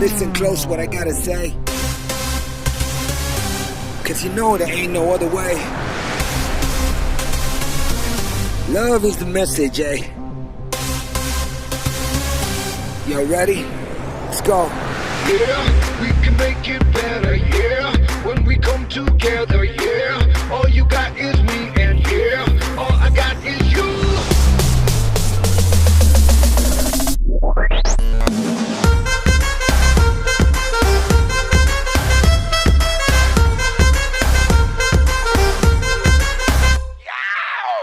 listen close what I gotta say, cause you know there ain't no other way. Love is the message, eh? Y'all ready? Let's go. Yeah, we can make it better, yeah. When we come together, yeah. All you got is me, and yeah, all I got is you.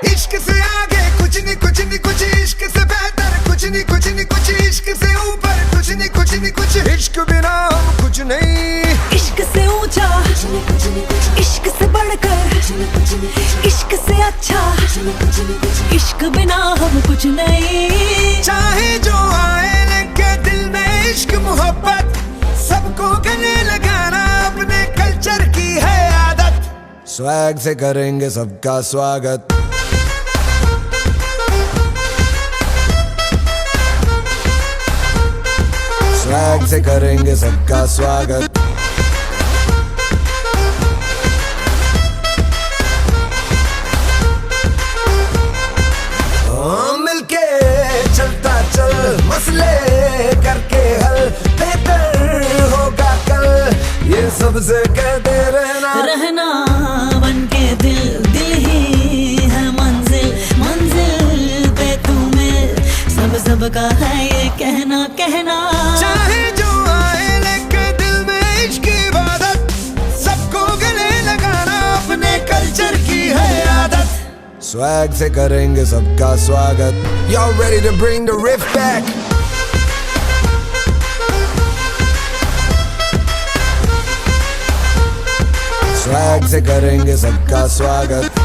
इश्क से आगे कुछ नहीं कुछ इश्क से बेहतर कुछ नहीं कुछ इश्क से ऊपर कुछ नहीं कुछ इश्क बिना हम कुछ नहीं इश्क से ऊंचा इश्क से बढ़कर इश्क से अच्छा इश्क बिना हम कुछ नहीं चाहे जो आए लगे दिल में इश्क मोहब्बत सबको गले लगाना अपने कल्चर की है आदत स्वैग से करेंगे सबका स्वागत स्वैग से करेंगे सबका स्वागत मिलके चलता चल मसले करके हल बेहतर होगा कल ये सबसे कहते रहना बन के दिल ही है मंजिल पे तुम्हें सबका है ये कहना चाहे जो आए लेके दिल में इश्क की इबादत सबको गले लगाना अपने कल्चर की है आदत स्वैग से करेंगे सबका स्वागत Y'all ready to bring the riff back swag से करेंगे सबका स्वागत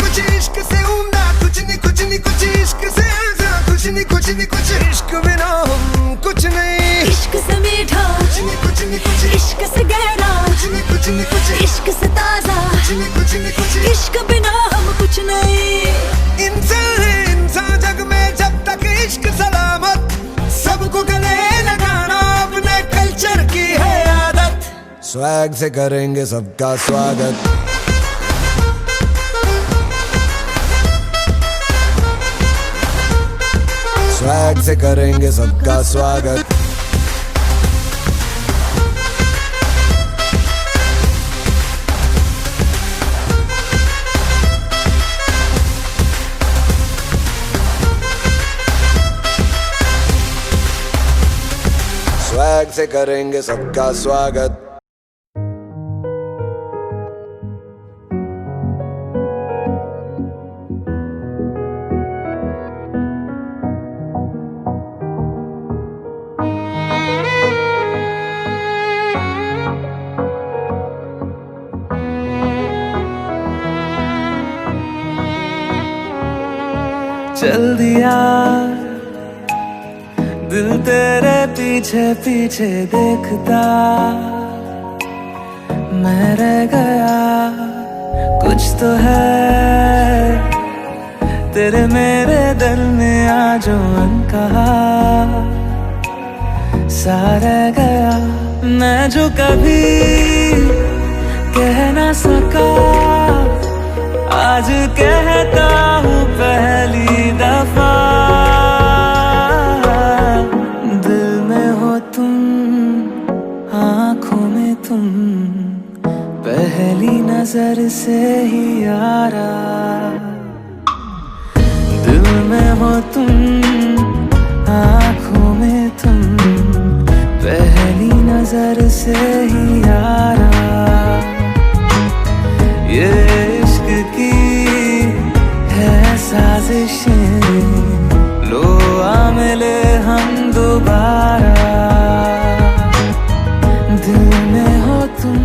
कुछ इश्क से उम्दा कुछ नहीं कुछ इश्क से आजा कुछ नहीं कुछ इश्क बिना हम कुछ नहीं इश्क से मीठा कुछ नहीं इश्क से गहरा कुछ नहीं इश्क से ताजा कुछ नहीं इश्क बिना हम कुछ नहीं इंसान है इंसान जग में जब तक इश्क सलामत सबको गले लगाना अपने कल्चर की है आदत स्वैग से करेंगे सबका स्वागत स्वैग से करेंगे सबका स्वागत स्वैग से करेंगे सबका स्वागत चल दिया दिल तेरे पीछे पीछे देखता मैं रह गया कुछ तो है तेरे मेरे दरमियां जो अनकहा सा रह गया मैं जो कभी कह ना सका आज कहता हूँ पहली दफा दिल में हो तुम आँखों में तुम पहली नजर से ही यारा दिल में हो तुम आँखों में तुम पहली नजर से ही यारा ये मिले हम दोबारा, दिल में हो तुम।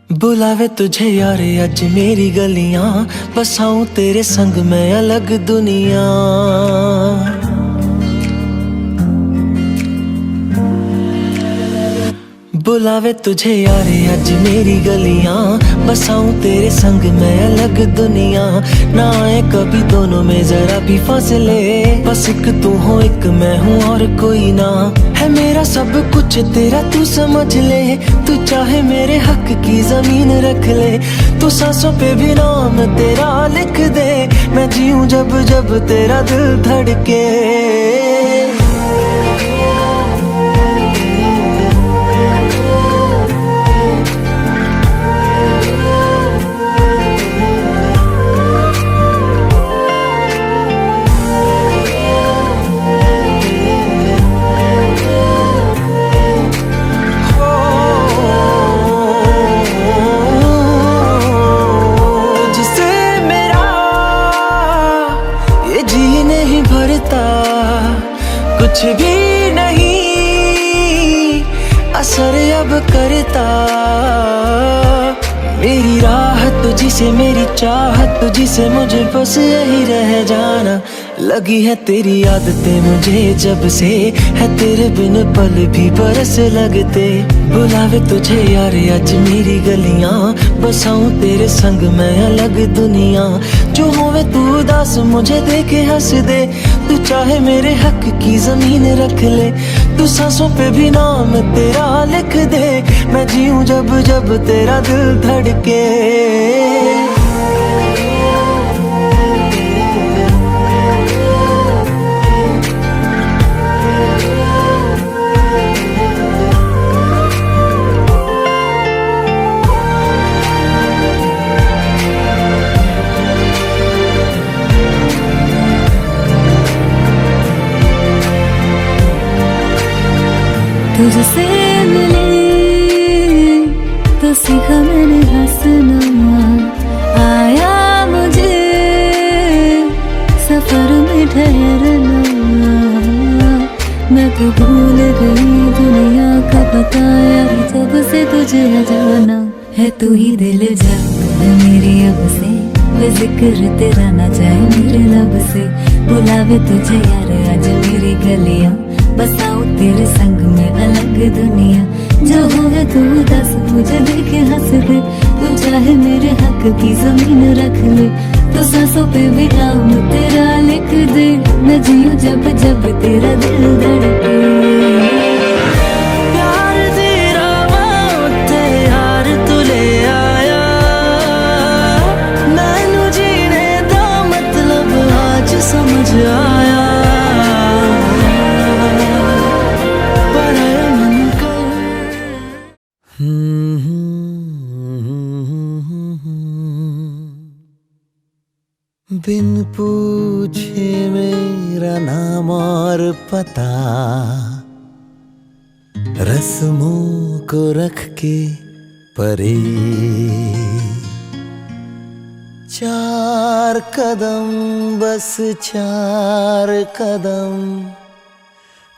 बुलावे तुझे यारे अज मेरी गलियां, बसाऊं तेरे संग मैं अलग दुनिया। बुलावे तुझे यारे अज मेरी गलियां, बसाऊं तेरे संग मैं अलग दुनिया। ना आए कभी दोनों में जरा भी फासले, बस एक तू हो एक मैं हूँ और कोई ना। है मेरा सब कुछ तेरा तू समझ ले, तू चाहे मेरे हक की जमीन रख ले। तू सांसों पे भी नाम तेरा लिख दे, मैं जीऊं जब जब तेरा दिल धड़के। कुछ भी नहीं असर अब करता, मेरी राह तुझसे मेरी चाहत तुझसे, मुझे बस यही रह जाना। लगी है तेरी आदतें मुझे जब से, है तेरे बिन पल भी बरस लगते। बुलावे तुझे यार आज मेरी गलियां, बसाऊं तेरे संग मैं अलग दुनिया। जो होवे तू उदास मुझे देखे हंस दे, तू चाहे मेरे हक की जमीन रख ले। तू सांसों पे भी नाम तेरा लिख दे, मैं जीऊं जब जब तेरा दिल धड़के। तुझसे मिले तो सीखा मैंने हंसना, आया मुझे सफर में ठहरना। मैं तो भूल गई दुनिया का पता यार, जब से तुझे जाना है। तू ही दिल जा मेरी अब से, वे जिक्र तेरा ना जाए मेरे लब से। बुलावे तुझे यार आज मेरी गलियां, बसाऊं तेरे संग में अलग दुनिया। जो होवे तू दस मुझे देखे हंस दे, तू चाहे मेरे हक की जमीन रख ले। तो सांसों पे भी नाम तेरा लिख दे, मैं जीऊं जब जब तेरा दिल धड़के। प्यार तेरा वास्ते यार तू ले आया, मैनू जीने दा मतलब आज समझ आया। बिन पूछे मेरा नाम और पता, रस्मों को रख के परे। 4 कदम बस 4 कदम,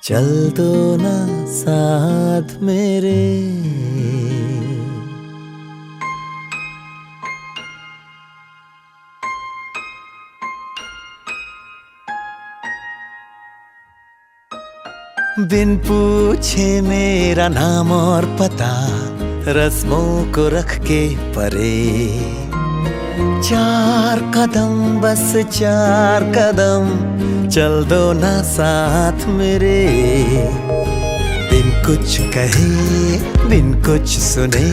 चल दो ना साथ मेरे। बिन पूछे मेरा नाम और पता, रस्मों को रख के परे। 4 कदम बस 4 कदम, चल दो ना साथ मेरे। बिन कुछ कहे बिन कुछ सुने,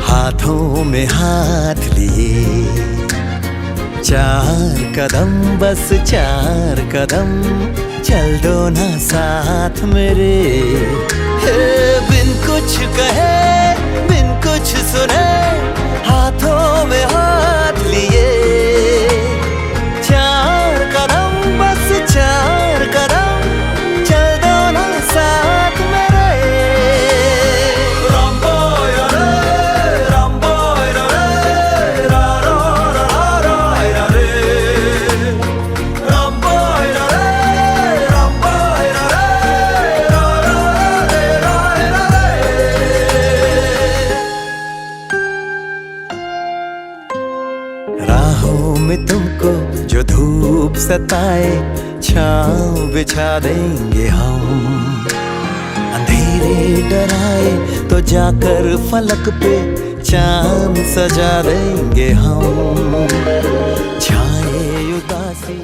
हाथों में हाथ लिए। 4 कदम बस 4 कदम, चल दो ना साथ मेरे। बिन कुछ कहे बिन कुछ सुने, हाथों में हाथ लिए। 4 कदम बस 4 कदम, चल दो ना साथ मेरे। सताए छाँव बिछा देंगे हम। अंधेरे डराए तो जाकर फलक पे चांद सजा देंगे हम। छाए उदासी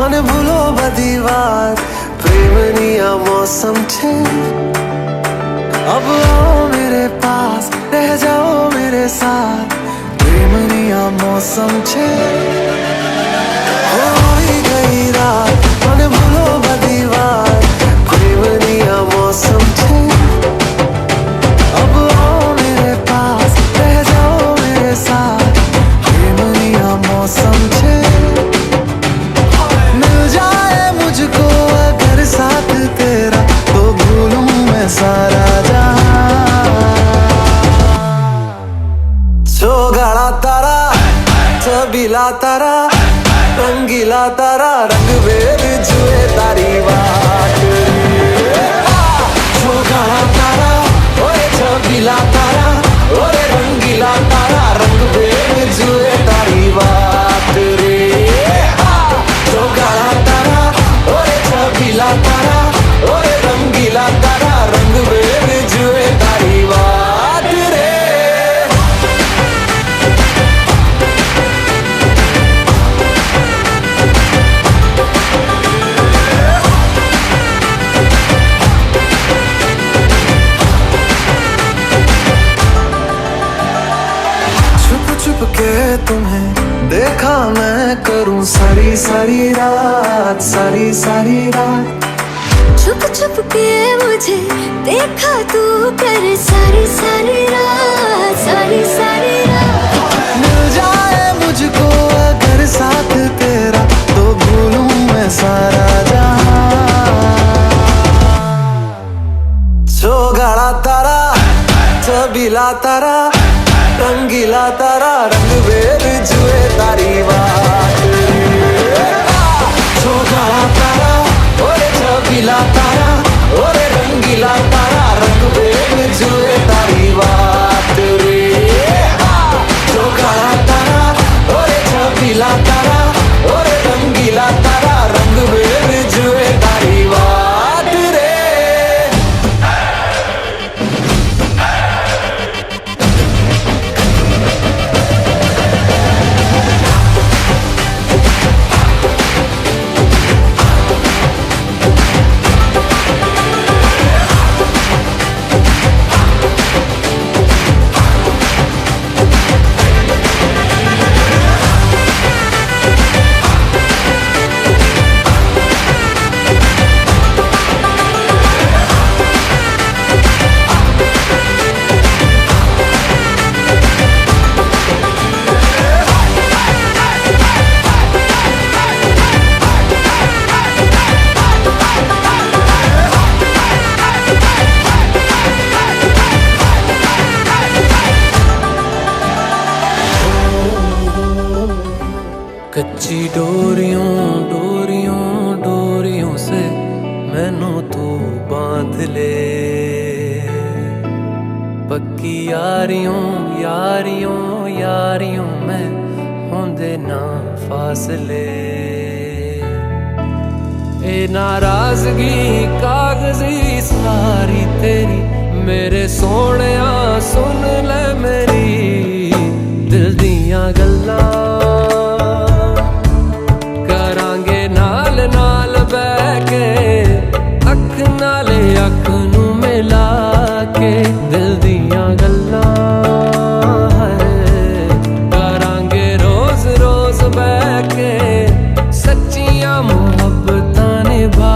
અને ભૂલો બધી વાત પ્રેમની આ મૌસમ છે। अब आओ मेरे पास रह जाओ मेरे साथ प्रेमनी आ मौसम छे। होई गई रात અને ભૂલો બધી વાત પ્રેમની આ मौसम छे। अब आओ मेरे पास रह जाओ मेरे साथ प्रेमनी आ मौसम छे। मुझको अगर साथ तेरा तो भूलूं मैं सारा जहां। चौगाड़ा तारा छबीला तारा रंगीला तारा रंग बेर जुए तारी बात। चौगाड़ा तारा ओए छबीला तारा ओरे रंगीला तारा रंग बेर जुए तारी बात रे। चौगाड़ा तारा ओरे छबीला तारा ओरे रंगीला तारा रंग बेर जुए तारी बात रे। छुप छुप के तुम्हें देखा मैं करूं सारी सारी रात सारी सारी रात। छुप छुप के मुझे देखा तू कर सारी सारी रात सारी सारी रात। मिल जाए मुझको अगर साथ तेरा तो भूलूं मैं सारा जहां। चौगाड़ा तारा छबीला तारा रंगीला तारा रंग बेर जुए तारी बात। चौगाड़ा तारा ओरे छबीला तारा ओरे रंगीला तारा रंग बेर जुए तारी बात रे। चौगाड़ा तारा ओरे छबीला तारा ओरे रंगीला तारा रंग बेर जुए तारी बात रे। कच्ची डोरियों डोरियों डोरियों से मैनू तू बांध ले। पक्की यारियों यारियों यारियों में होंदे ना फासले। ए नाराजगी कागजी सारी तेरी मेरे सोहणिया सुन ले मेरी दिल दियां गल्लां। नाल बह के अख नाले अख नू मिला के दिल दियां गल्लां करांगे रोज रोज बह के सच्चियां मुहब्बतां निभा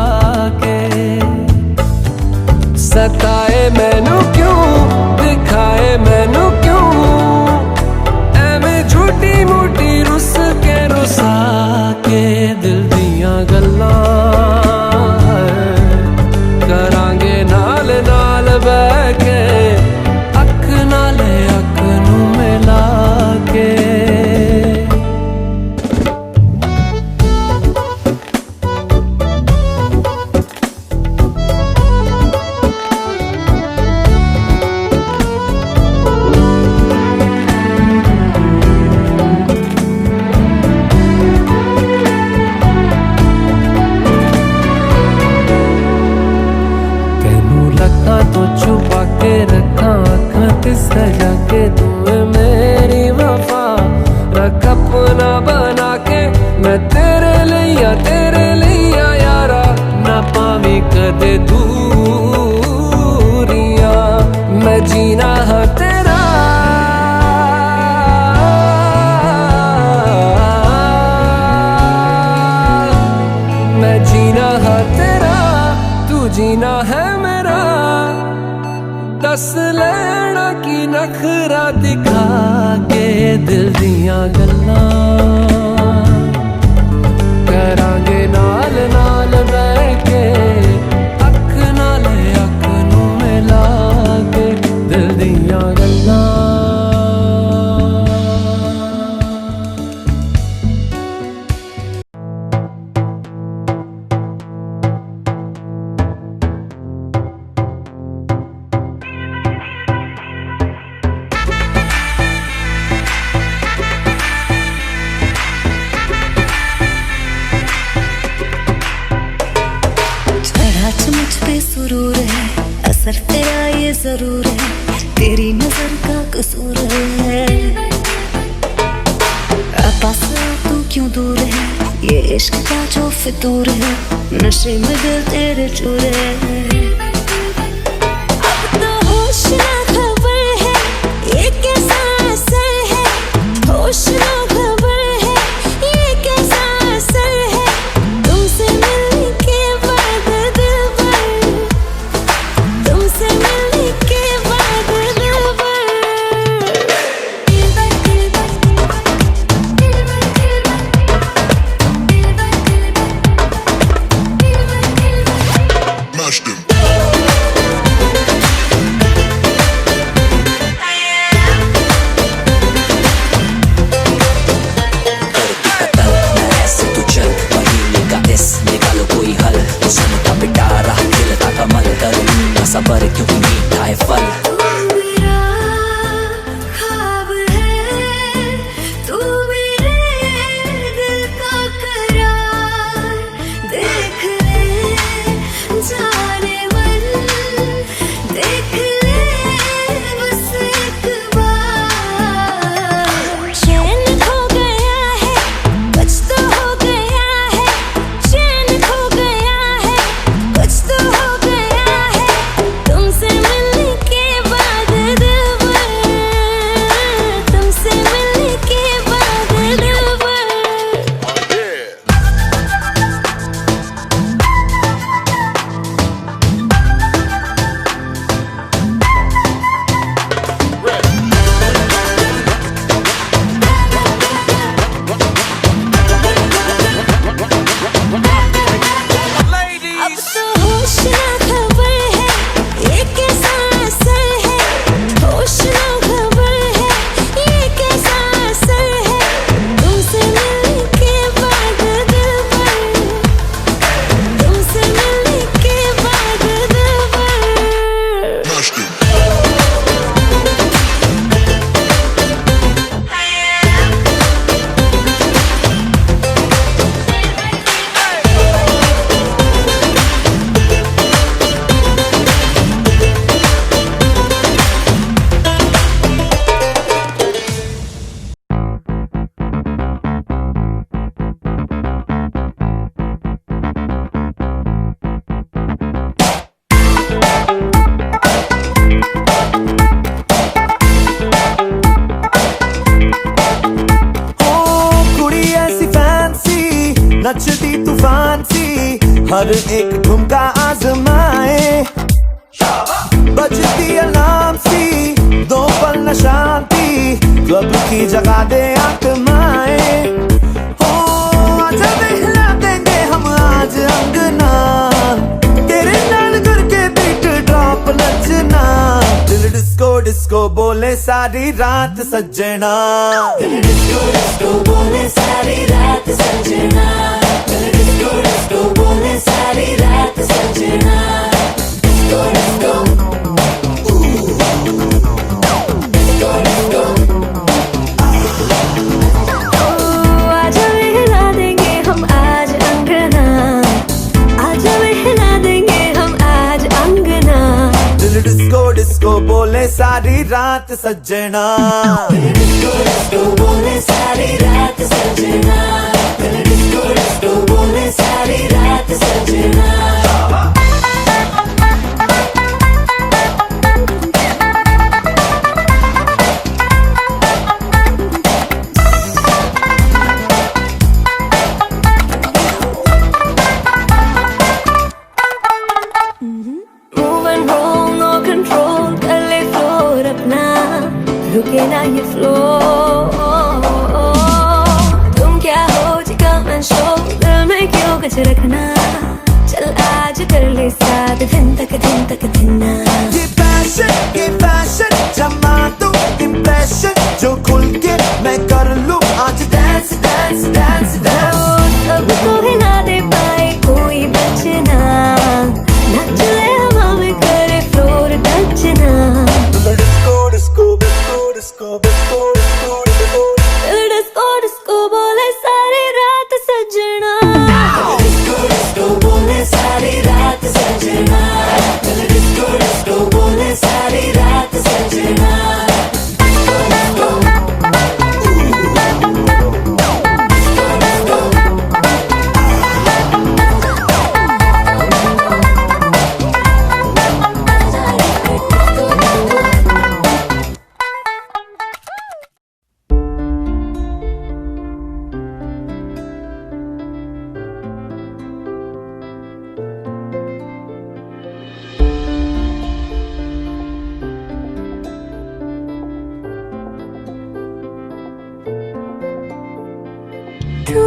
सजा के तुम्हें मेरी वफा रख अपना बना के मैं तेरे लिया यारा ना पावी कदे दूरियां मैं जीना है तेरा मैं जीना है तेरा तू जीना है मेरा दस लेना की नखरा दिखा के दिल दियां गल्लां करांगे नाल नाल बैठ के अख नाल अख नू मिला के दिल दियां गल्लां मुझ पे सुरूर है असर तेरा ये जरूर है तेरी नजर का कसूर है पास तू क्यों दूर है ये इश्क का जो फितूर है नशे में दिल तेरे चूर है अब तो होश ना खबर है ये कैसा असर है होश ना खबर है ये कैसा असर है तुमसे मिलने के बाद तुमसे मिलने के बाद सबर क्यों मीठा है फल मेरा ख्वाब है तू मेरे दिल का करार देख ले जाने मन देख ले बस एक बार चैन खो गया है कुछ तो हो गया है चैन खो गया है कुछ तो हो गया है तुमसे मिलने के बाद दिलबर तुमसे मिलने के बाद दिलबर अब तो होश ना खबर है ये कैसा असर है होश ना खबर है ये कैसा असर है तुमसे मिलने के बाद दिलबर तुमसे मिलने के बाद दिलबर कुड़ी ऐसी फैंसी नचती तूफान सी हर एक ठुमका आजमाए बजती अलार्म सी दो पल न शांति क्लब की जगह दे आत्माए हो आजा बहला देंगे हम आज अंगना तेरे नाल करके बीट ड्रॉप नचना दिल डिस्को डिस्को बोले सारी रात सजना दिल डिस्को डिस्को बोले सारी रात सजना दिल डिस्को डिस्को बोले सारी रात सजना डिस्को डिस्को डिस्को डिस्को आज बहला देंगे हम आज अंगना आज बहला देंगे हम आज अंगना दिल डिस्को डिस्को बोले सारी रात सजना, डिस्को डिस्को बोले सारी रात सजना, डिस्को डिस्को बोले सारी रात सजना। रुके ना ये फ्लो, तुम क्या हो जी कम एंड शो, दिल में क्यों कुछ रखना, चल आज कर ले साथ दिन तक ना। ये फैशन जमा दो इम्प्रेशन, जो खुल के मैं कर लूं आज डांस डांस डांस डांस। सबको भी ना दे पाए कोई बचना, नाच ले हवा में करे फ्लोर टचना, disco disco disco disco disco disco disco disco बोले सारी रात सजना, डिस्को डिस्को बोले सारी रात सजना, डिस्को डिस्को बोले सारी रात सजना। तू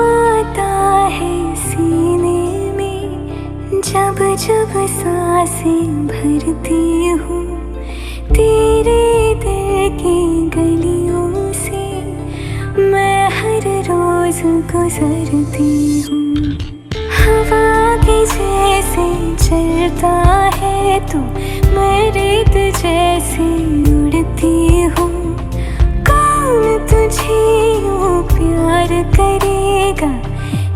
आता है सीने में जब जब सांसें भरती हूँ, तेरे दिल की गलियों से मैं हर रोज गुजरती हूँ। हवा के जैसे चलता है तू, मैं रेत जैसे उड़ती हूँ। कौन तुझे यूं प्यार करेगा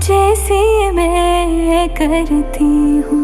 जैसे मैं करती हूँ।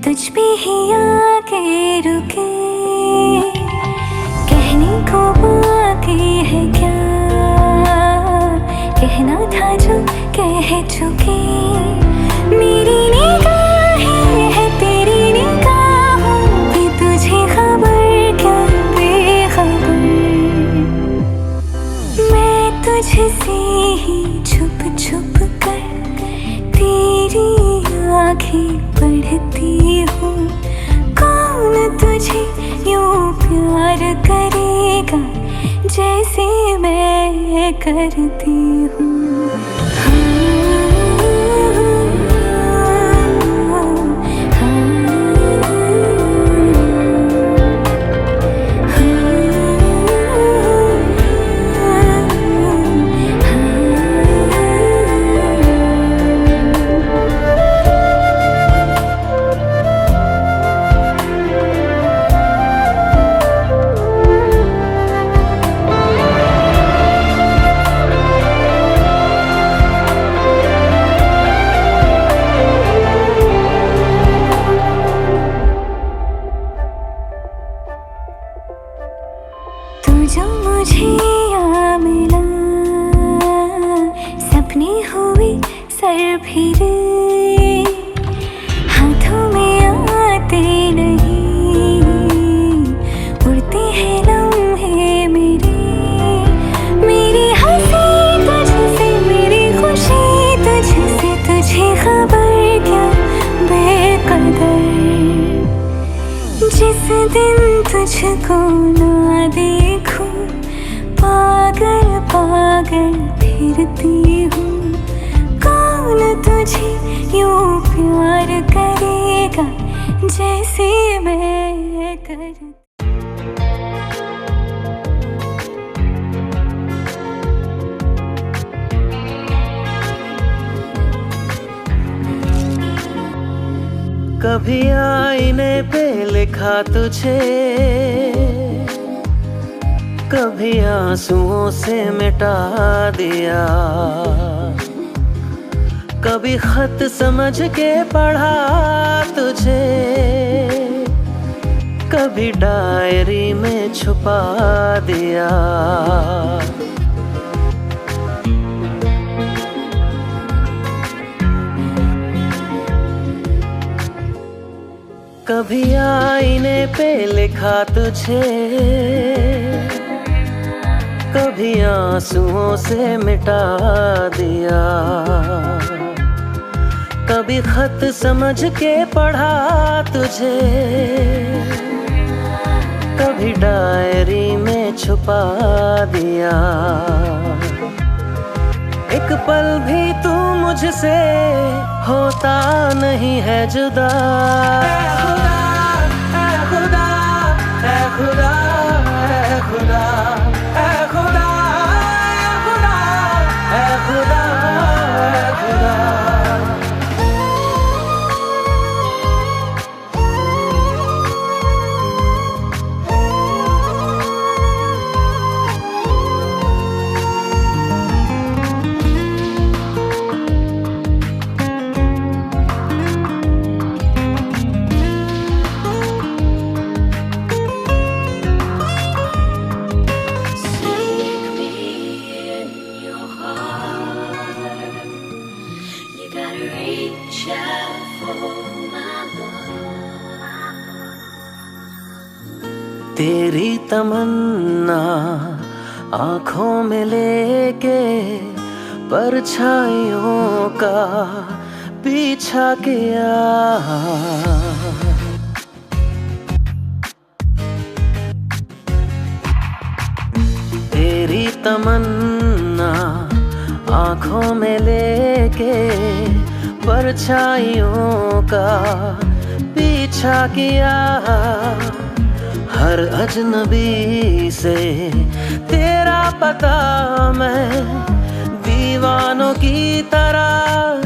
तुझ पे ही आके रुके, कहने को बाकी है क्या, कहना था जो कह चुके। मेरी निगाहें है तेरी निगाहों पे, तुझे खबर क्या बेखबर, मैं तुझसे ही छुप छुप कर तेरी आँखें पढ़ती हूँ। कौन तुझे यूं प्यार करेगा जैसे मैं करती हूँ। जो मुझे यहाँ मिला, सपने हुए सर फिरे, हाथों में आते नहीं, उड़ते हैं लम्हे मेरे। मेरी हंसी तुझसे, मेरी खुशी तुझसे, तुझे खबर क्या बेकदर, जिस दिन तुझको ना देखूं पागल पागल कर। कभी आईने पे लिखा तुझे, कभी आंसुओं से मिटा दिया, कभी खत समझ के पढ़ा तुझे, कभी डायरी में छुपा दिया। कभी आईने पे लिखा तुझे, कभी आंसुओं से मिटा दिया, कभी खत समझ के पढ़ा तुझे, कभी डायरी में छुपा दिया। एक पल भी तू मुझसे होता नहीं है जुदा। ऐ खुदा, ऐ खुदा, ऐ खुदा, ऐ खुदा, ऐ खुदा, ऐ खुदा, ऐ खुदा। तेरी तमन्ना आँखों में लेके परछाइयों का पीछा किया। तेरी तमन्ना आँखों में लेके परछाइयों का पीछा किया। हर अजनबी से तेरा पता मैं दीवानों की तरह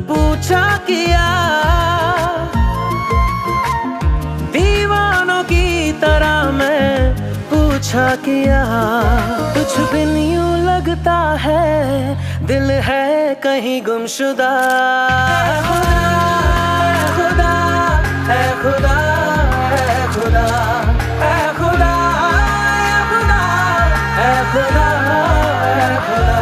पूछा किया। दीवानों की तरह मैं पूछा किया। कुछ बिन यूं लगता है दिल है कहीं गुमशुदा। खुदा, है खुदा, है खुदा, है खुदा, है खुदा, है खुदा, है खुदा।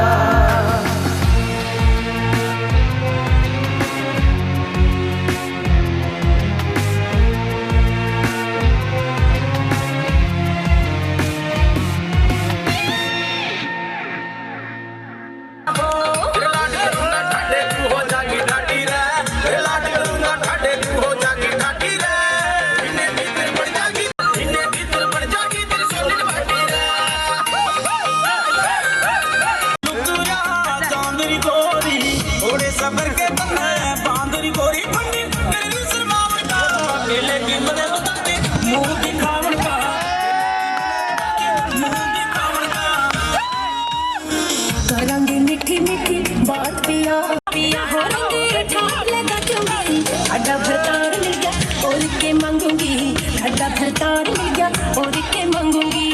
करेंगे मीठी मीठी बात पिया पिया हो रंगे ठाक लगा चुंगी खड्डा भरतार मिल गया और के मांगूंगी खड्डा भरतार मिल गया और के मांगूंगी।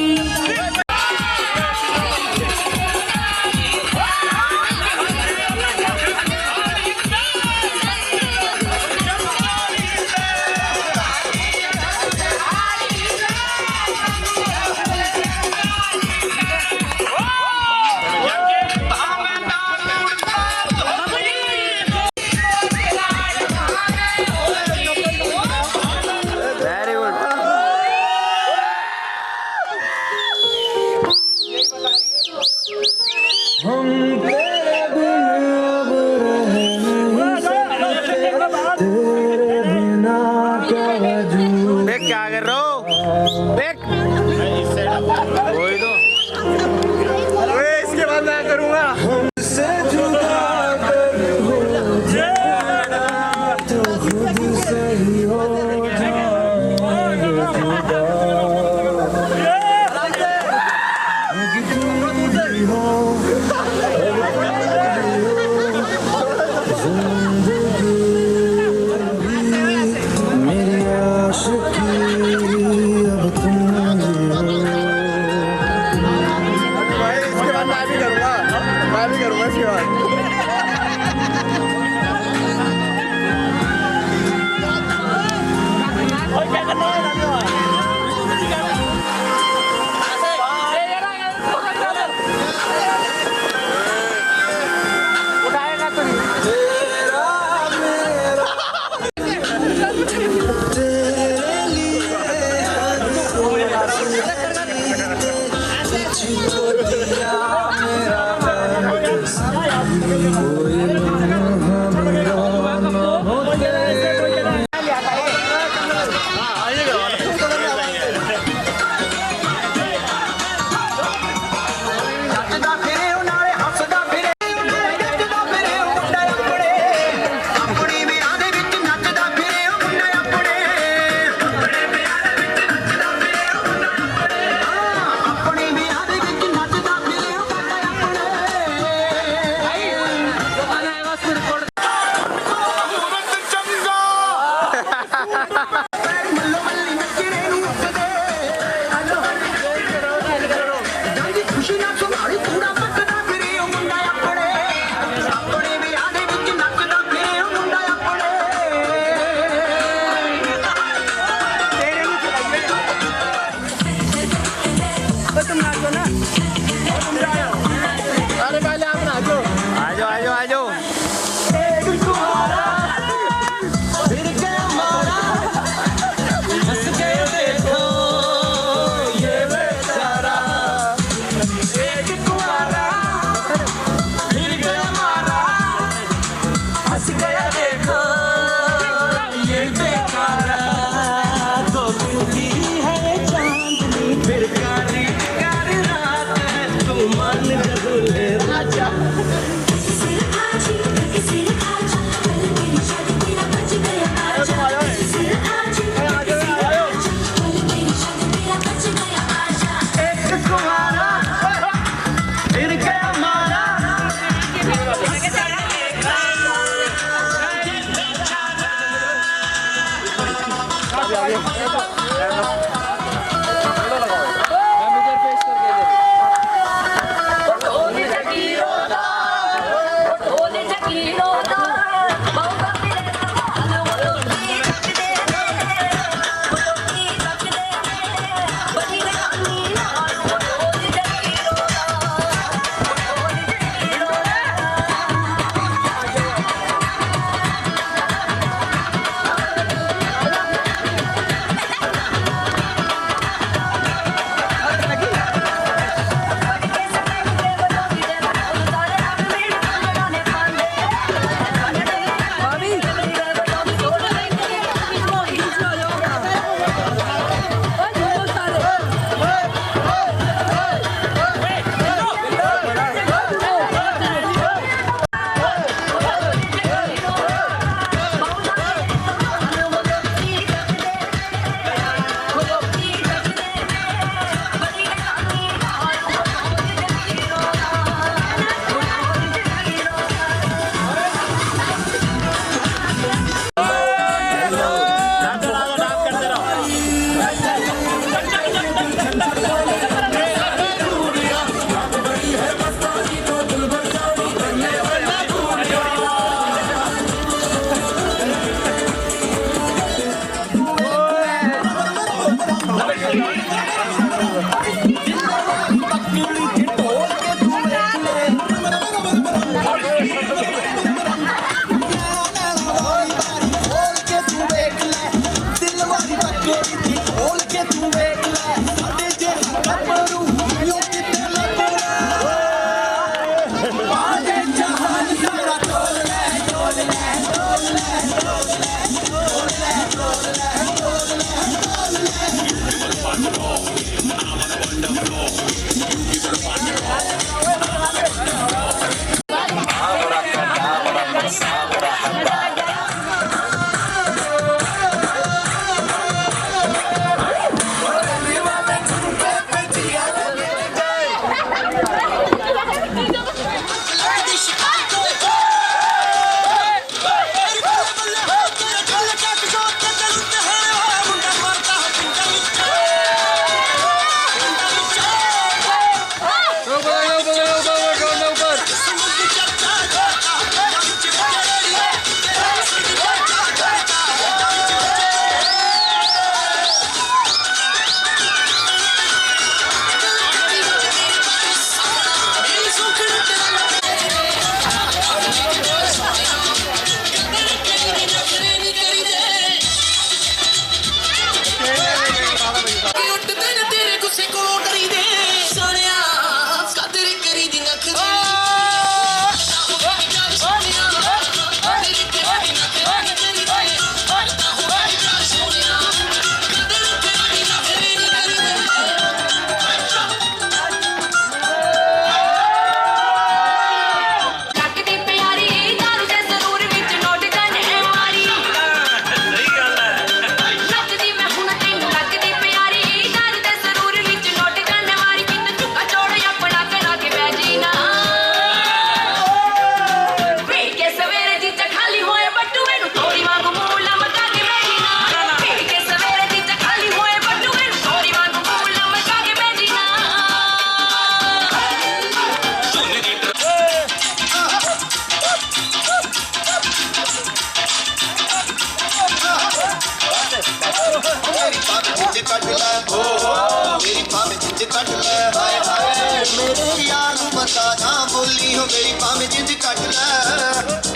हो मेरी पाव जिंद कट ला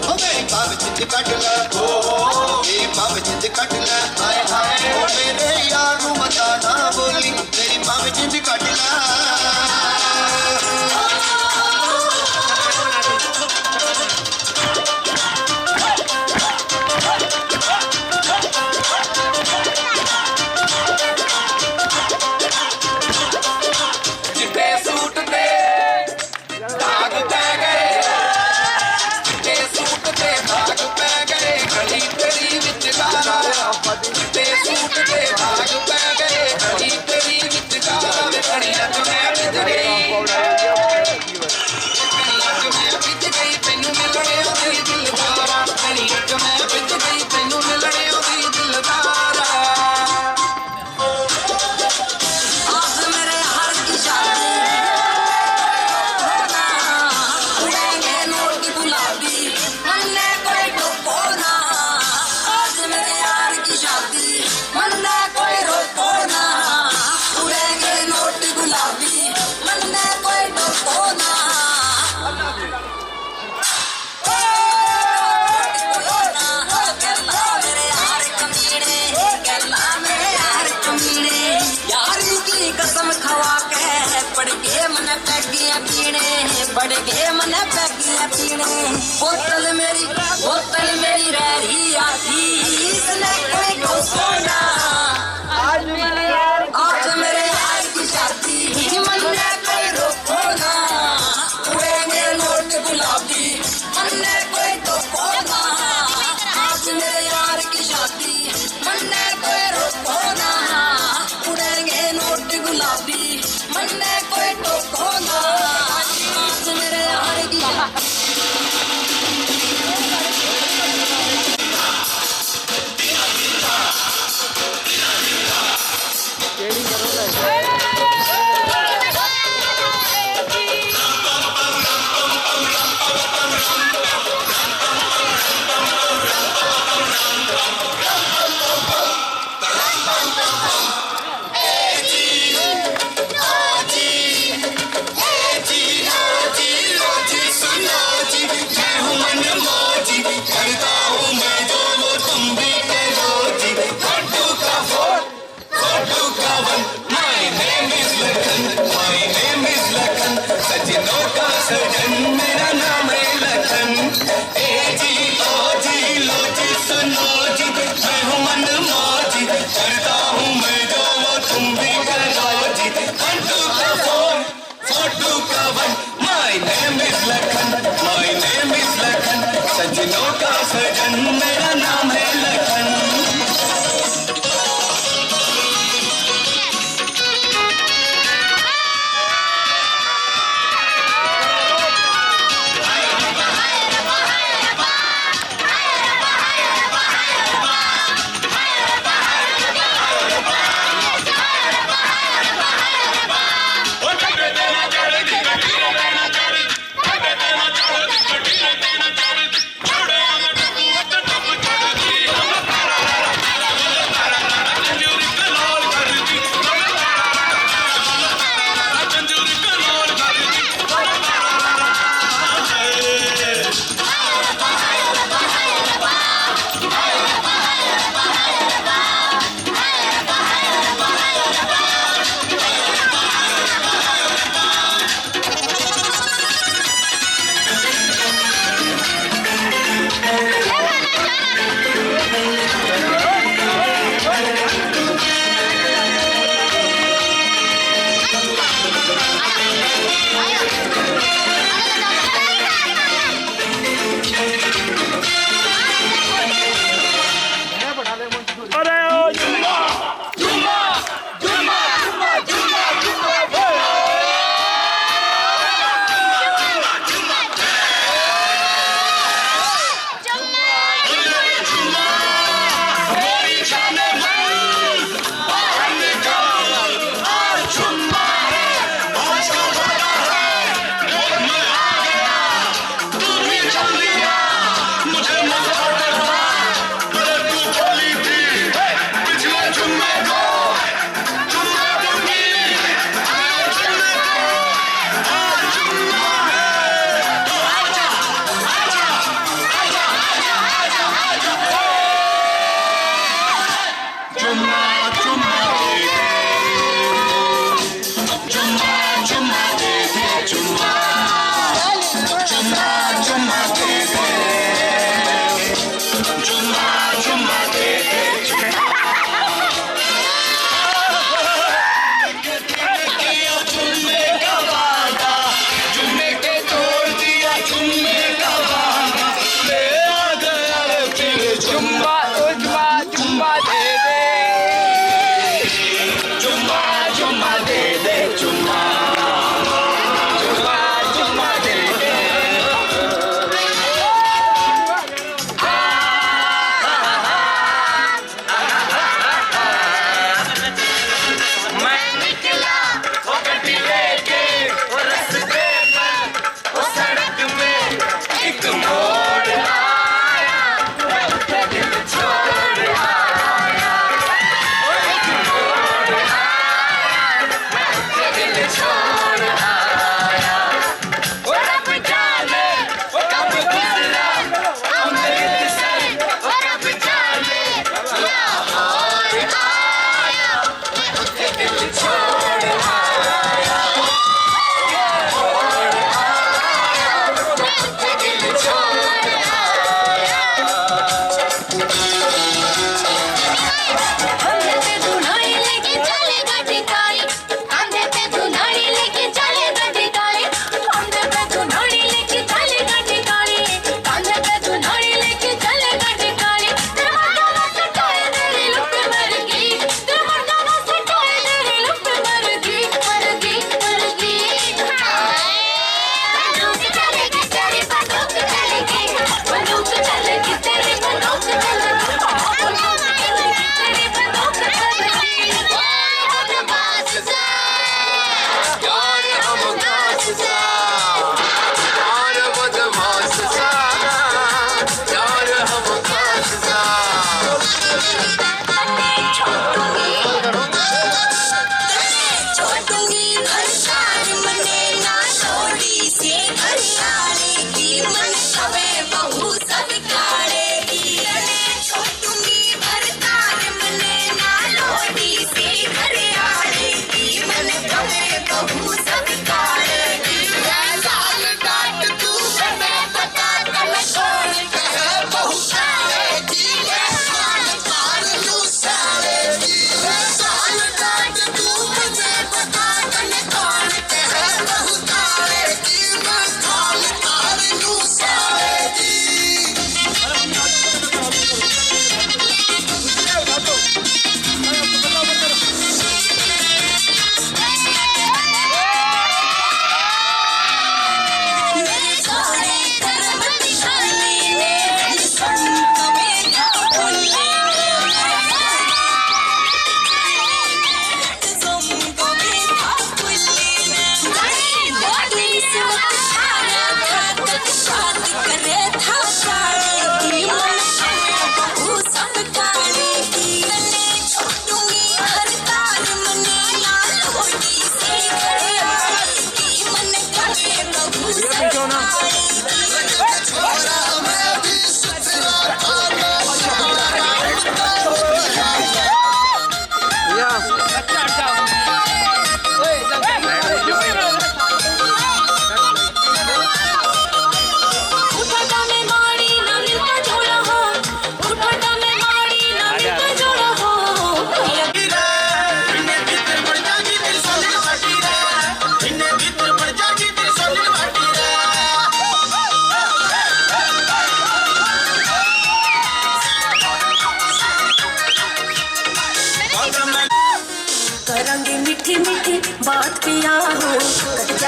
हो मेरी पाव जिंद कट ला मेरी पाव जिंद कट ला हाय हाय ओ मेरे यार नू मता ना बोली मेरी पाव जिंद कट ला कसम खवा के पड़ गए मन पैगियां पीने पड़ गए मन पैगियां पीने बोतल मेरी रह रही आधी इसने कोई को सोना आज मेरे यार की शादी मन ने कोई रोको ना उड़ेंगे नोट गुलाबी मन ने कोई रोको ना आज मेरे यार की शादी मन ने कोई रोको ना उड़ेंगे नोट गुलाबी मन ने कोई टोको ना आज मेरे यार की सजनों का सजन मेरा नाम है लखन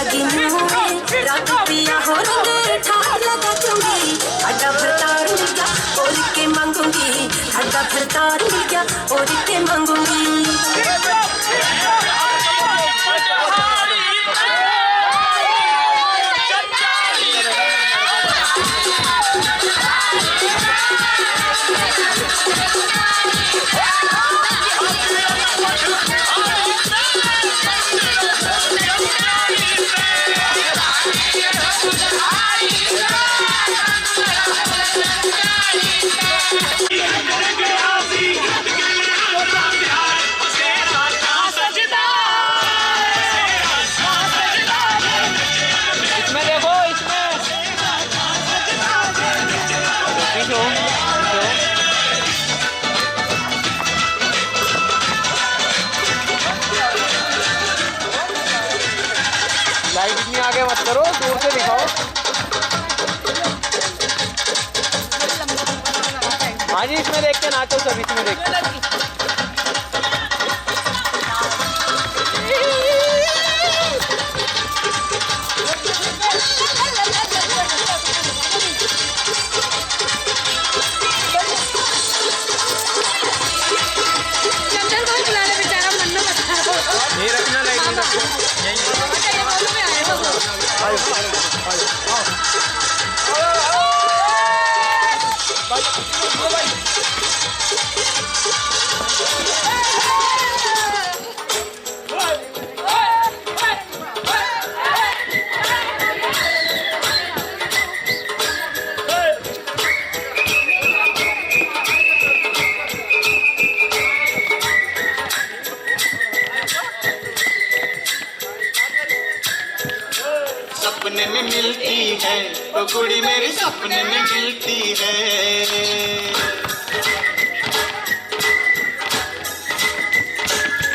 लगी मुँह रात पिया हो रंग ठार लगा दूंगी खड्डा भरतार मिल गया और के मांगूंगी खड्डा भरतार मिल गया और के मांगूंगी लाइट इतनी आगे मत करो, दूर से दिखाओ। हाँ जी, इसमें देख के नाचो सब, इसमें देख के। नहीं रखना लाइट में सपने में मिलती है वो कुड़ी मेरी सपने में मिलती है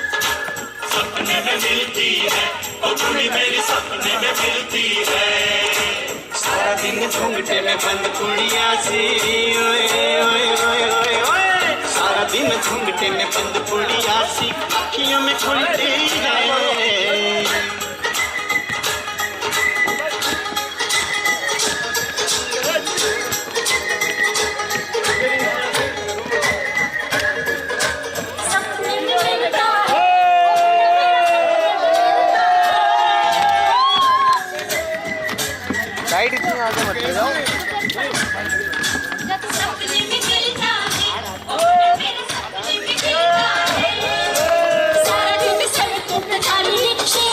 सपने में मिलती है वो कुड़ी मेरी सपने में मिलती है सारा दिन घूंघटे में बंद कुड़िया सी ओए ओए ओए ओए ओए सारा दिन घूंघटे में बंद कुड़िया सी अखियों में खुलती है लाइट इतनी आगे मत ले जाओ। सपने में मिलता है और मेरे सपने में मिलता है सारा दिन सड़कों पर जाने रिक्शे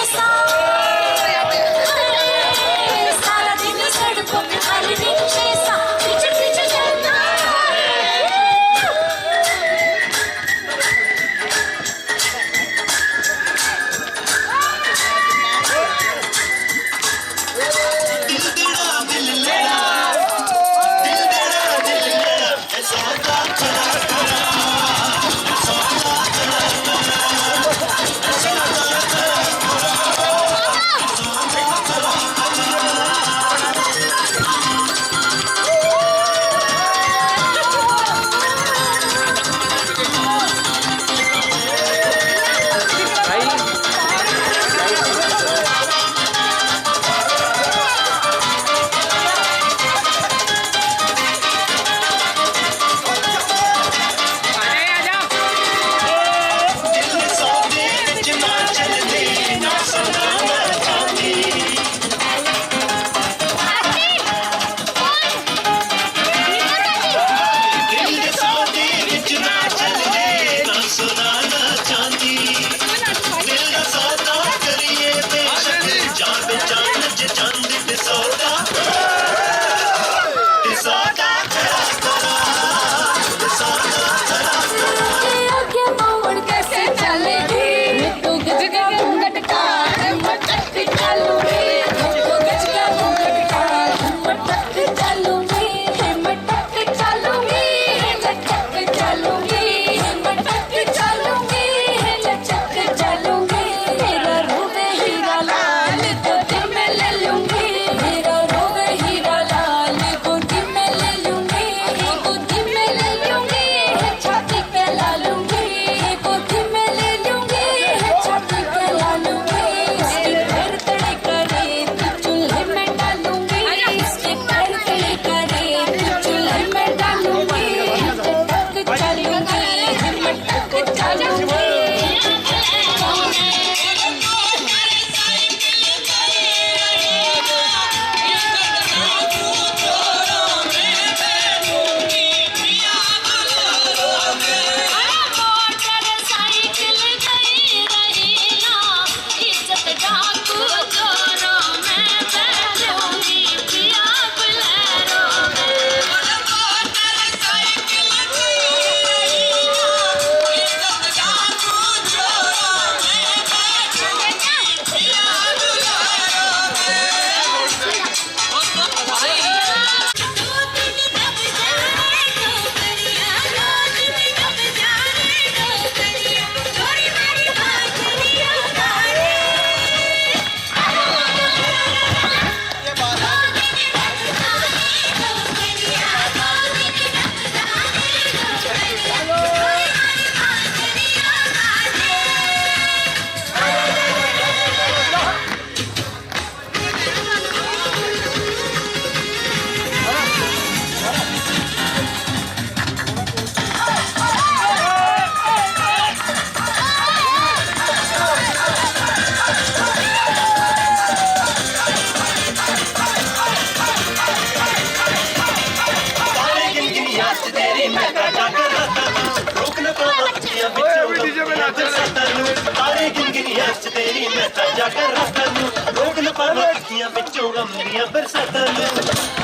नच तेरी मैं ताजा कर रखा लूं रोक न पावे अटकियां बिचों गम दियां बरसातां लूं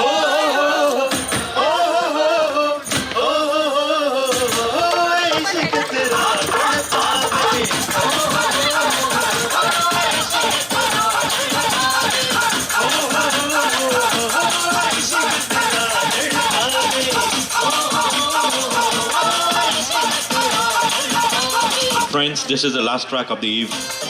ओ ओ ओ ओ इश्क तेरा Friends, this is the last track of the evening.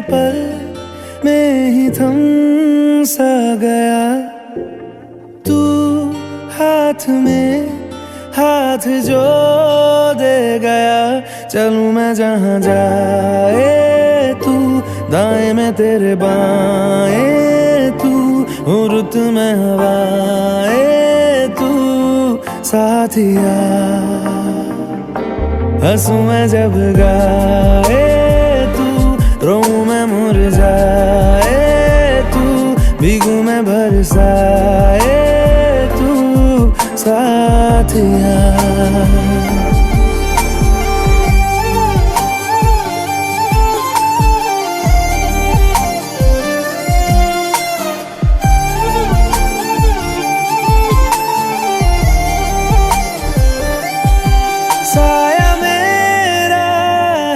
पल में ही थम सा गया तू हाथ में हाथ जो दे गया चलूं मैं जहां जाए तू दाएं में तेरे बाएं तू रुत में हवाएं तू साथिया हंसूं मैं जब गाए रोऊं मैं मुरझाए तू भीगूं मैं बरसाए तू साथिया साया मेरा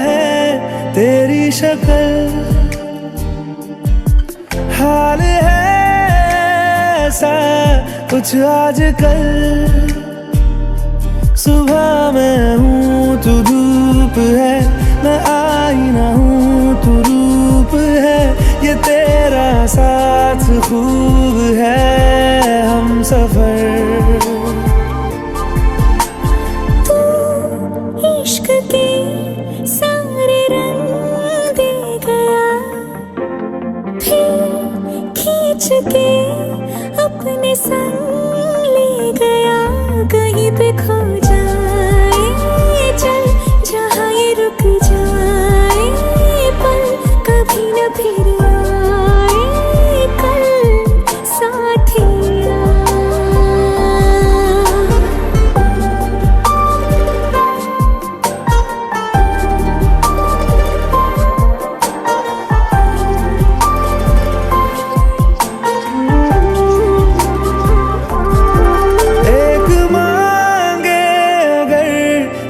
है तेरी शक्ल हाल है ऐसा कुछ आजकल सुबह मैं हूँ तू धूप है मैं आईना हूँ तू रूप है ये तेरा साथ खूब है हम सफर तू इश्क के सारे रंग दे गया फिर खींच के अपने संग ले गया कहीं पे खो जाए चल जहाँ ये रुक जाए पल कभी न फिर आए कल साथिया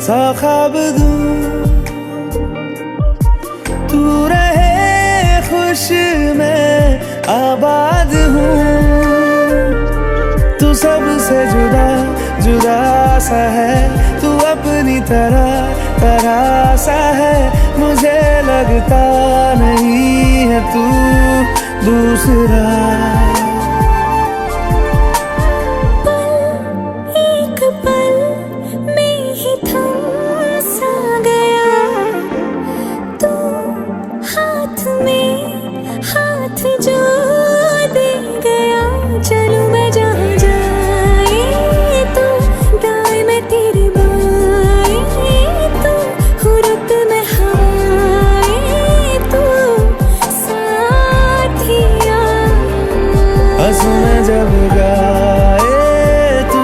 सा ख्वाब दूं तू रहे खुश मैं आबाद हूँ तू सबसे जुदा जुदा सा है तू अपनी तरह सा है मुझे लगता नहीं है तू दूसरा जो दे गया चलूं मैं जहाँ जाए तू दाएं में तेरे बाएं तू हुरत में हवाएं तू साथिया हंसूं मैं जब गाए तू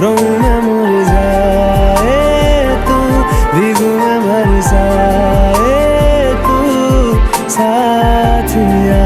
रोऊं मैं मुरझाए तू भीगूं मैं बरसाए तू साथिया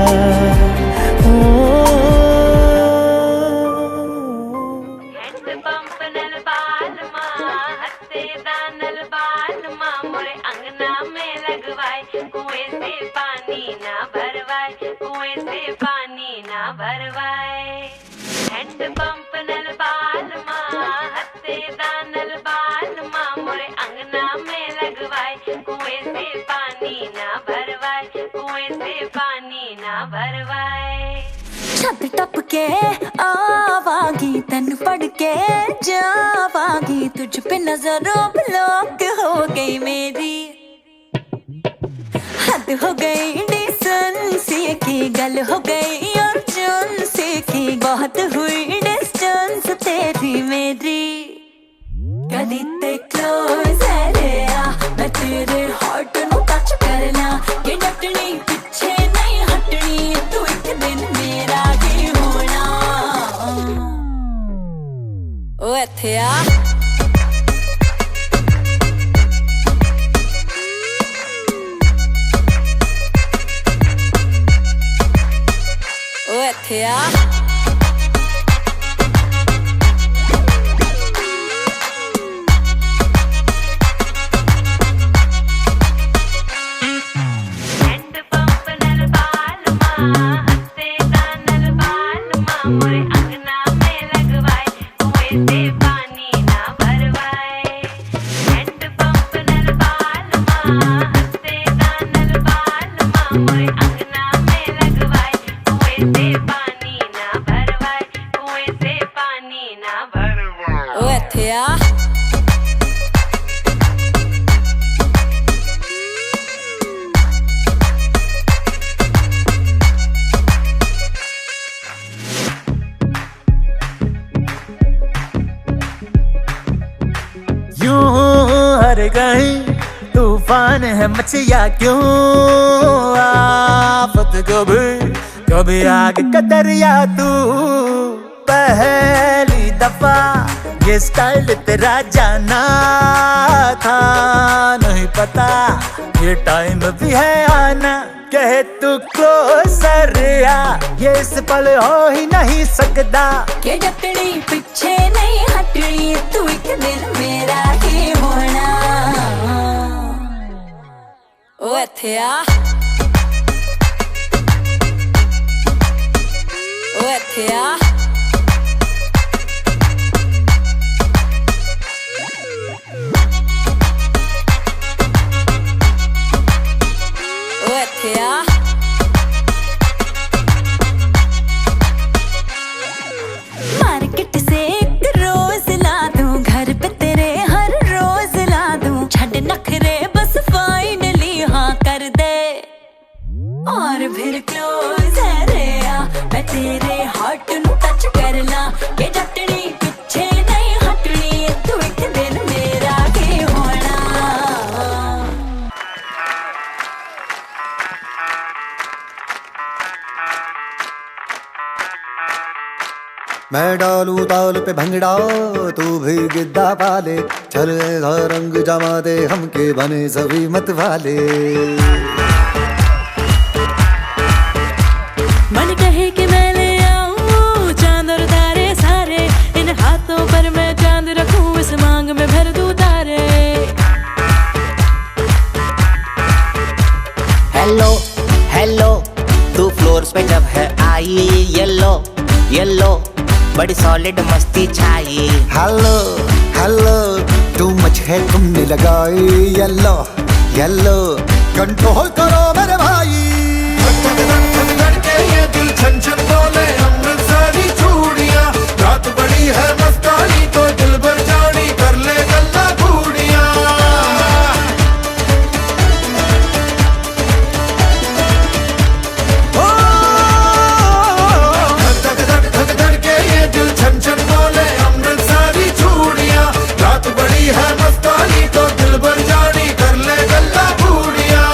छत टप के आवागी तन पढ़ के जावागी तुझ पे नजरों ब्लॉक हो गई मेरी हद हो गई डिसेंसी की, गल हो गई अर्जेंसी की, बहुत हुई डिस्टेंस तेरी मेरी। कदी ते क्लोज है रे आ, मैं तेरे हार्ट नू टच करना, कि डटनी पिछे नहीं हटनी, तू एक दिन मेरा ही होना। ओ इत्थे आ Yeah. कहीं तूफान है मचिया क्यों, आफत कभी आग का दरिया तू। पहली दफा ये स्टाइल तेरा जाना था, नहीं पता ये टाइम भी है आना। कहे तू क्लोजर आ, ये इस पल हो ही नहीं सकता, के डटनी पीछे नहीं हटनी, तू एक दिन मेरा ही होना। ओ इत्थे आ, ओ इत्थे आ, ओ इत्थे आ। मार्केट से एक रोज ला दूं, घर पे तेरे हर रोज ला दूं, छड़ नखरे बस फाइनली हाँ कर दे। और फिर क्लोज है रे आ, मैं तेरे हार्ट नू टच करना, के डटनी पीछे नहीं हटनी, तू एक दिन मेरा ही होना। मैं डालू ताल पे भंगड़ा, तू भी गिद्दा पाले, चल रंग जमा दे हमके बने सभी मत वाले। मन कहे कि मैं ले आऊं चांद और तारे सारे, इन हाथों पर मैं चांद रखूं, इस मांग में भर दूं तारे। हेलो हेलो तू फ्लोर्स पे जब है आई, येलो येलो बड़ी सॉलिड मस्ती छाई। हेलो हेलो तू मच है तुमने लगाई, येलो येलो कंट्रोल करो मेरे भाई। ये दिल छन छन बोले अमृतसरी चूड़ियां, रात बड़ी है मस्तानी तो दिल भर जानी, कर ले गल्ला घूड़ियां। धक धक धक धक के ये दिल छन छन बोले अमृतसरी चूड़ियां, रात बड़ी है मस्तानी तो दिल भर जानी, कर ले गल्ला घूड़ियां।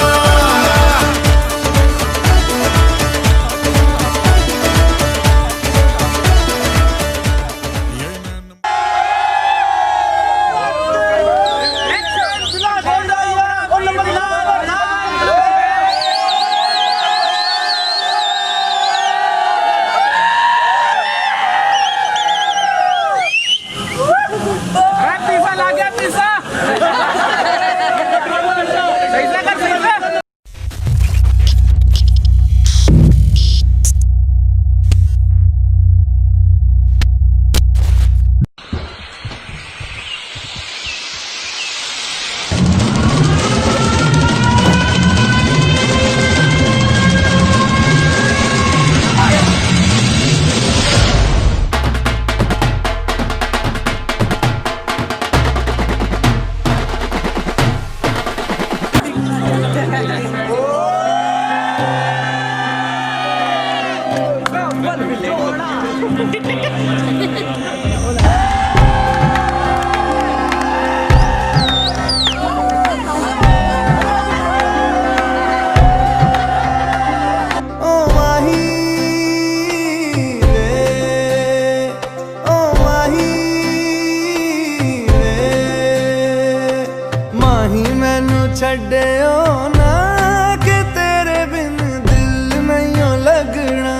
छड्डियो ना कि तेरे बिन दिल नहीं लगना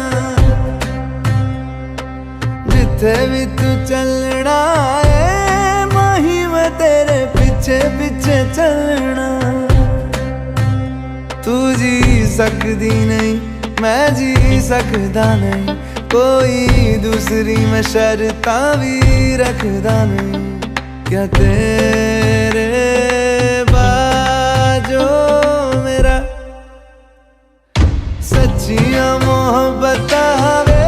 जिथे भी तू चलना है माही मैं तेरे पीछे पीछे चलना तू जी सकदी नहीं मैं जी सकदा नहीं कोई दूसरी मैं शर्तां भी रखदा नहीं क्या तेरे बाजो मेरा सच्चियां मोहब्बत वे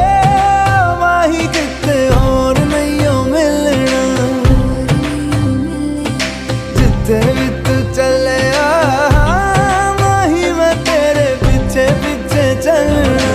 माही किते और नहीं हो मिलना जिथे भी तू चले माही मैं तेरे पीछे पीछे चलना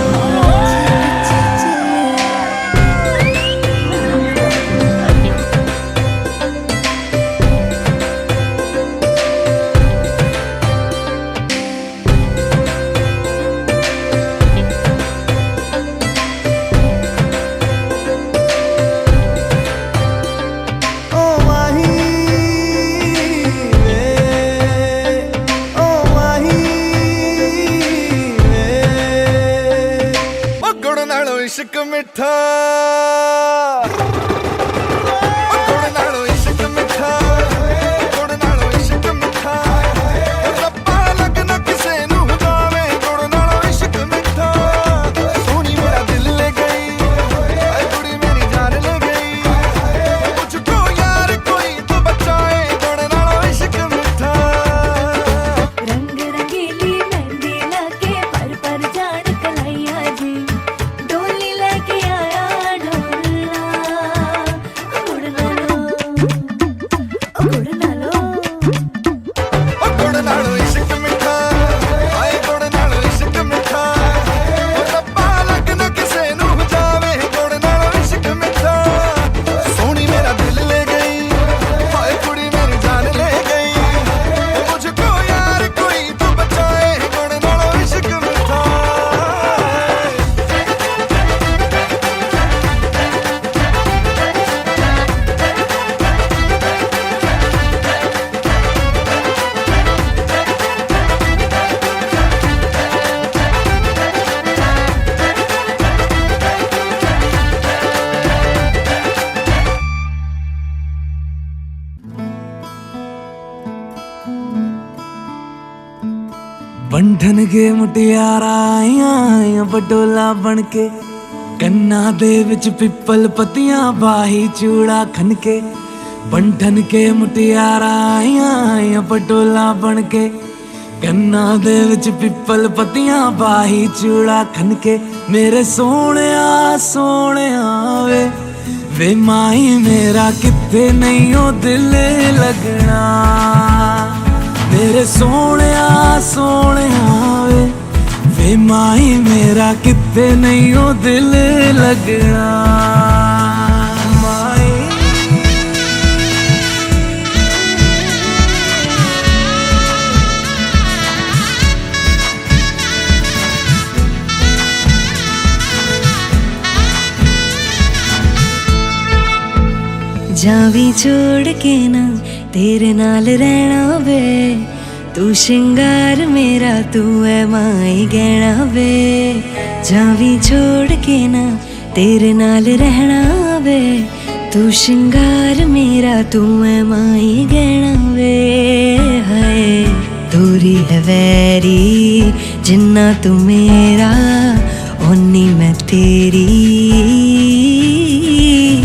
इश्क मिठा गुड़ नालों इश्क मिठा गुड़ नालों इश्क मिठा रब्बा लगना किसे नू जावे गुड़ नालों इश्क मिठा सोनी मेरा दिल ले गई कुड़ी मेरी जान ले गई मुझको यार कोई तो बचाए गुड़ नालों इश्क मिठा रंग रंगीली मेहंदी लाके पर जान कलाइया जी बंधन के मुटियारा आइया बडोला बन के कन्ना दे विच पिपल पतियां बाही चूड़ा खनके बंधन के मुटियारा आइया बडोला बन के कन्ना दे विच पिपल पतियां बाही चूड़ा खनके मेरे सोहणिया सोहणिया वे माही मेरा किथे नहीं ओ दिल लगना मेरे सोहणिया सोहणिया वे माही मेरा किते नहीं ओ दिल लगना माही जावी छोड़ के ना तेरे नाल रहना वे तू श्रृंगार मेरा तू है माई गहना वे जावी छोड़ के ना तेरे नाल रहना वे तू श्रृंगार मेरा तू है माई गहना वे हाय दूरी है वैरी जिन्ना तू मेरा ओनी मैं तेरी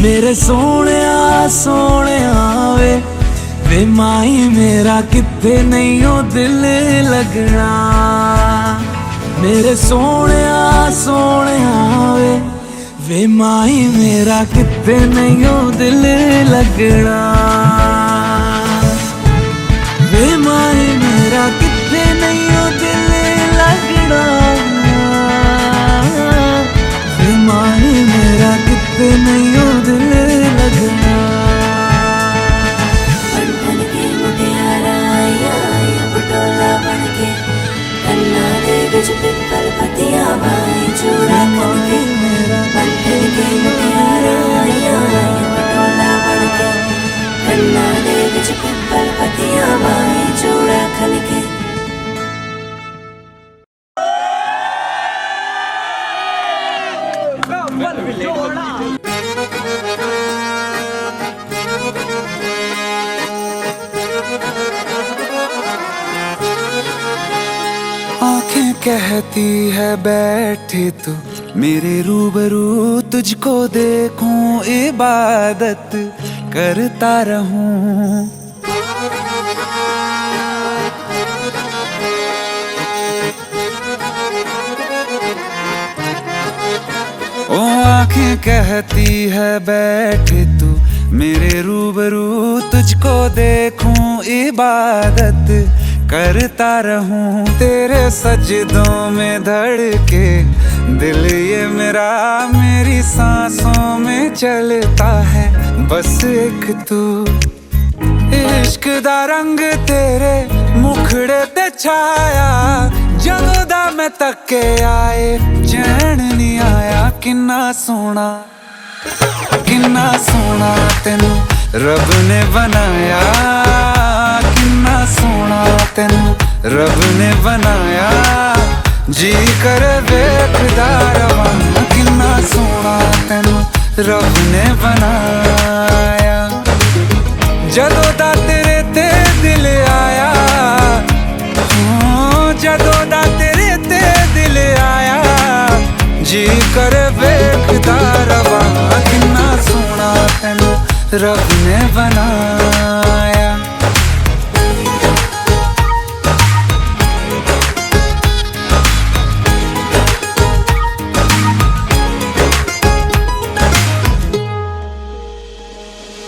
मेरे सोहणिया सोहणिया वे माही मेरा किथे नहीं ओ दिल लगना मेरे सोहणिया सोहणिया वे माही मेरा किथे नहीं ओ दिल लगना वे माही मेरा किथे नहीं ओ दिल लगना वे माही मेरा किथे नहीं ओ दिल लगना पिपल पतिया बाई चूड़ा खनके बंधन के मुटियारा पटोला बन के कन्ना दे विच पिपल पतिया बाई चूड़ा खनके कहती है बैठे तू मेरे रूबरू, तुझको देखूं इबादत करता रहूं। ओ आंखें कहती है बैठे तू मेरे रूबरू, तुझको देखूं इबादत करता रहूं। तेरे सजदों में धड़के दिल ये मेरा, मेरी सांसों में चलता है बस एक तू। इश्क दा रंग तेरे मुखड़े ते छाया, जदों दा मैं तके आए चैन नहीं आया। किन्ना सोना तेनू रब ने बनाया, किन्ना सोना तेनू रब ने बनाया। जी कर वेखदा रवां, किन्ना सोना तेनू रब ने बनाया। जदों दा तेरे ते दिल आया, जदों दा तेरे ते दिल आया। जी कर वेखदा रवां, किन्ना सोना तेनू रब ने बनाया।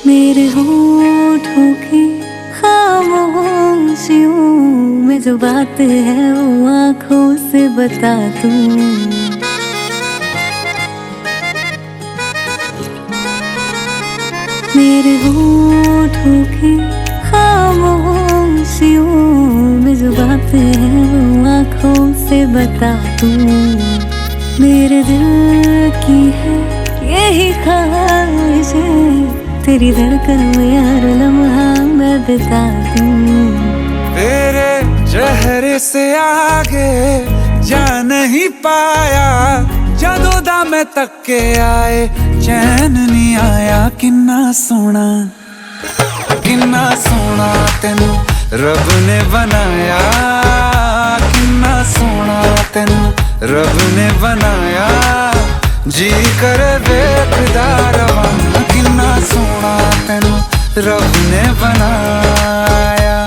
मेरे होठों की खामोशियों में जो बात है वो आँखों से बता दूं। मेरे होठों की खामोशियों में जो बात है वो आँखों से बता दूं। मेरे दिल की है यही ख्वाहिश है, तेरी धड़कन में हर लम्हा मैं बिता दूं। तेरे चेहरे से आगे जा नहीं पाया, जदों दा मैं तके आए चैन नहीं आया। किन्ना सोना तेनू रब ने बनाया, किन्ना सोना तेनू रब ने बनाया। जी कर वेखदा रवां, किन्ना सोना तेनू रब ने बनाया।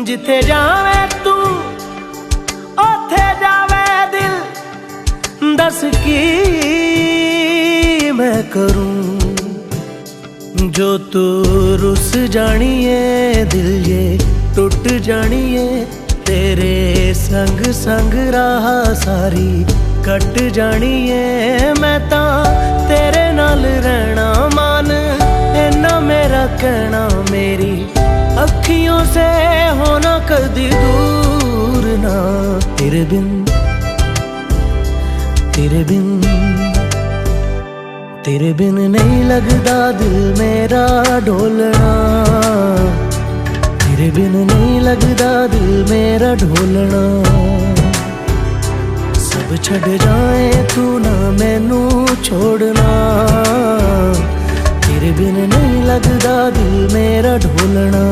जिथे जावे तू ओथे जावे दिल, दस की मैं करूं। जो तू रुस जानिए दिल ये टूट जानिए, तेरे संग संग राह सारी कट जानिए। मैं तां तेरे नाल रहना मान, इन्ना मेरा कहना। मेरी अखियों से होना कदी दूर ना, तेरे बिन नहीं लगदा दिल मेरा ढोलना। तेरे बिन नहीं लगदा दिल मेरा ढोलना। सब छड़ जाए तू ना मैनू छोड़ना, तेरे बिन नहीं लगदा दिल मेरा ढोलना।